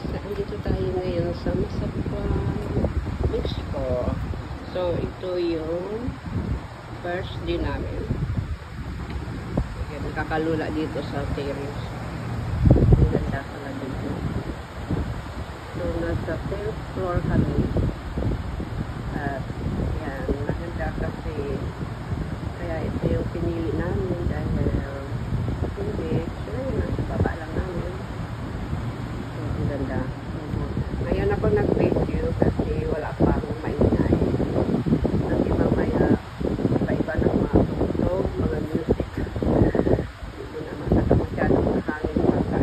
Andito tayo ngayon sa Mazatlán, Mexico. So, ito yung first day namin. Okay, nakakalula dito sa terrace. Ang ganda pala dito. So, nasa 10th floor kami. At, yan, maganda kasi kaya ito yung pinili namin dahil hindi, sure, nasa baba lang namin. So, ang ganda. Ngayon ako nag-video kasi wala pang maingay. Kasi mamaya, iba-iba ng mga tugtog, mga music. Hindi na masaka masyadong mahangin sa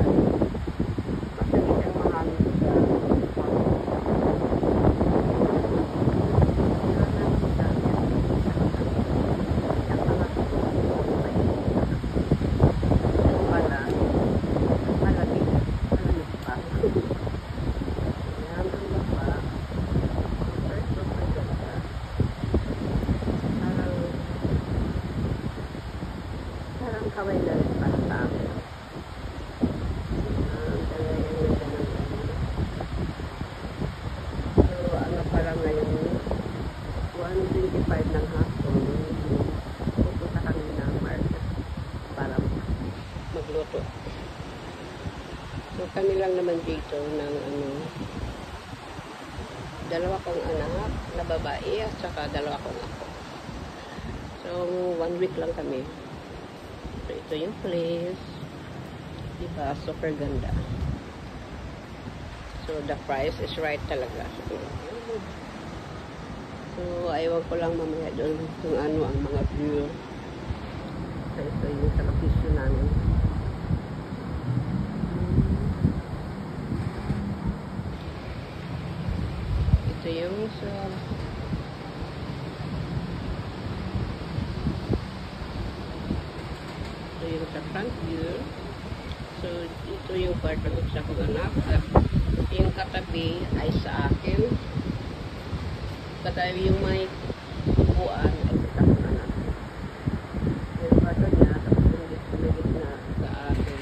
kasi hindi siyang mahangin sa kaway na rin para sa akin. So, ano parang ngayon, 1:25 ng hapon, pupunta kami ng market para magluto. So, kami lang naman dito ng dalawa kong anak na babae at saka dalawa kong ako. So, 1 week lang kami. So, ito yung place. Diba? Super ganda. So, the price is right talaga. So, ayaw ko lang mamaya doon kung ano ang mga view. So, ito yung sa location namin. Ito yung sa yung sa front view. So, ito yung kwarto ko sa kong anak. At yung katabi ay sa akin. Katabi yung may upuan ay sa kong anak. Yung kwarto niya, tapos yung gitna na sa akin.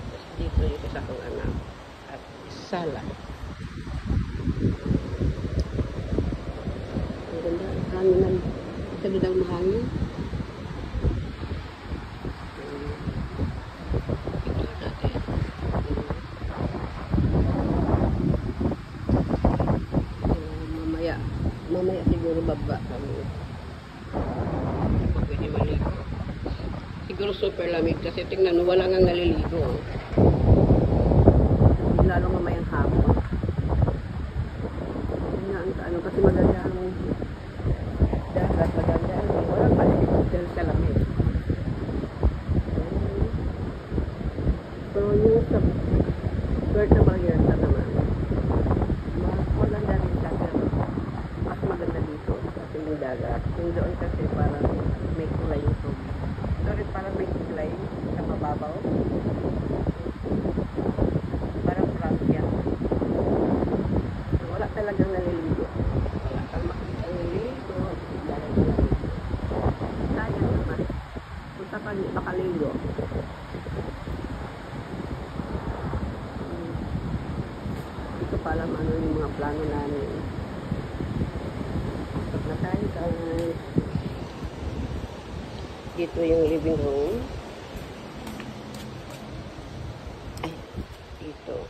Tapos dito yung sa kong anak. At sala. Ang ganda. Hanginan. Ito daw mahangin. Mamaya siguro baba kami. Pwede maligo. Siguro super lamig kasi tingnan mo, wala nga naliligo. Lalo mamayang hapon. Ano kasi maganda ang dagat, maganda. Walang paligid dahil sa lamig. So yung sa Puerto Vallarta naman, maganda rin sa mas maganda dito kasi yung dagat. Yung doon kasi parang may kulay yung tubig. Doon parang may kulay sa mababaw. Parang Francia. So, wala talagang naliligo. Wala kang makita ang naliligo. Sayang naman. Punta ka makaligo. Ito pala ano yung mga plano namin. Na tayo guys. Dito yung living room. Ay, dito.